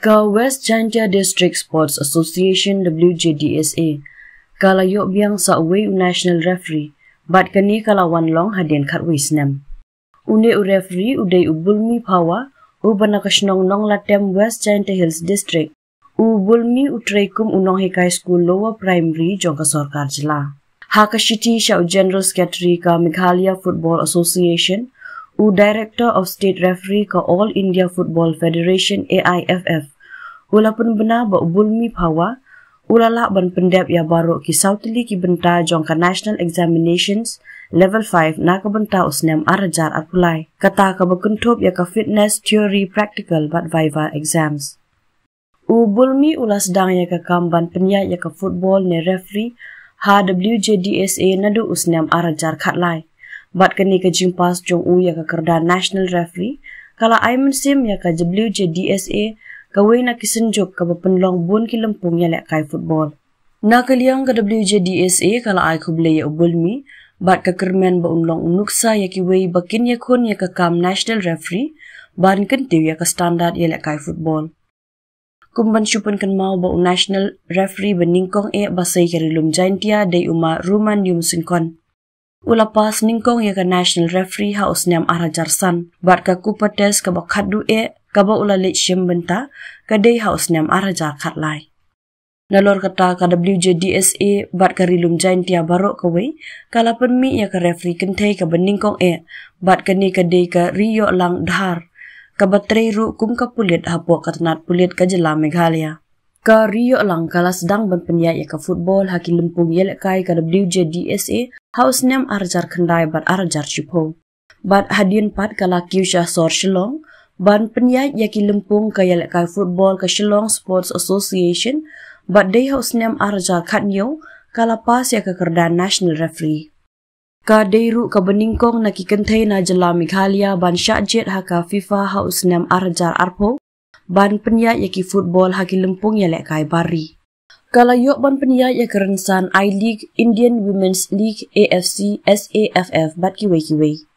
Ka West Jaintia District Sports Association WJDSA kala yok biang sa away national referee bat kani kalawan long hadin khatwi snam une u referee udai ubulmi pawa u banakashnong nong latem West Jaintia Hills District u bulmi utreikum unong hikai school lower primary jongka sarkar jila hakashiti sha general secretary ka Meghalaya Football Association u director of state referee ka All India Football Federation AIFF ulapun bena ba ubulmi pawa ulala ban pendep ya baru ki sautili ki benta jongka national examinations level 5 na ka benta usnem arajar apulai kata ka bakuntop ya ka fitness theory practical bat viva exams u bulmi ulas dang ya ka kamban penya ya ka football ne referee WJDSA nadu usnem arajar khatlai bat kani ka jimpas jong u ya ka kerda national referee kala aiman sim ya ka WJDSA kawai na kisenjuk ka bapenlong bun ki lempung ya lek kai football. Na kaliang ka WJDSA kala ay kublay ya ubulmi, bat ka kermen ba unlong unuksa ya kiway bakin ya kun ya ka kam national referee, ban kentiu ya ka standard ya lek kai football. Kumban syupun kan mau ba national referee beningkong basay karilum Jaintia day uma Ruman Yum Sinkon. Ulapas ningkong ya ka national referee haus niam arajar san, bat ka kupates ka bakhadu kaba ulalit siyem benta kadai haus niam arajar khatlai. Nalor kata ka WJDSA bat karilum Jaintia barok kawai kala penmi ya ka referee kentai ka beningkong bat kani kadai ka Rio lang dhar ka batrei ru kum ka pulit hapo katnat pulit ka jela Meghalaya. Ka Rio lang kala sedang ban penya ya ka football haki lempung yelek kai ka WJDSA haus niam arajar khandai bat arajar chipo. Bat hadin pat kala Kyusha Sor Shillong ban penyat yaki lempung ka yalek kai football ka Shillong Sports Association bat day haus niam arajar khatnyo kala pas ya ka kerda national referee. Ka dayru ka beningkong na kikentai na jela Meghalaya ban syakjet haka FIFA haus niam arajar arpo ban penyat yaki football haki lempung yalek kai bari. Kala yok ban penyat ya kerensan I-League Indian Women's League AFC SAFF bat kiwai-kiwai.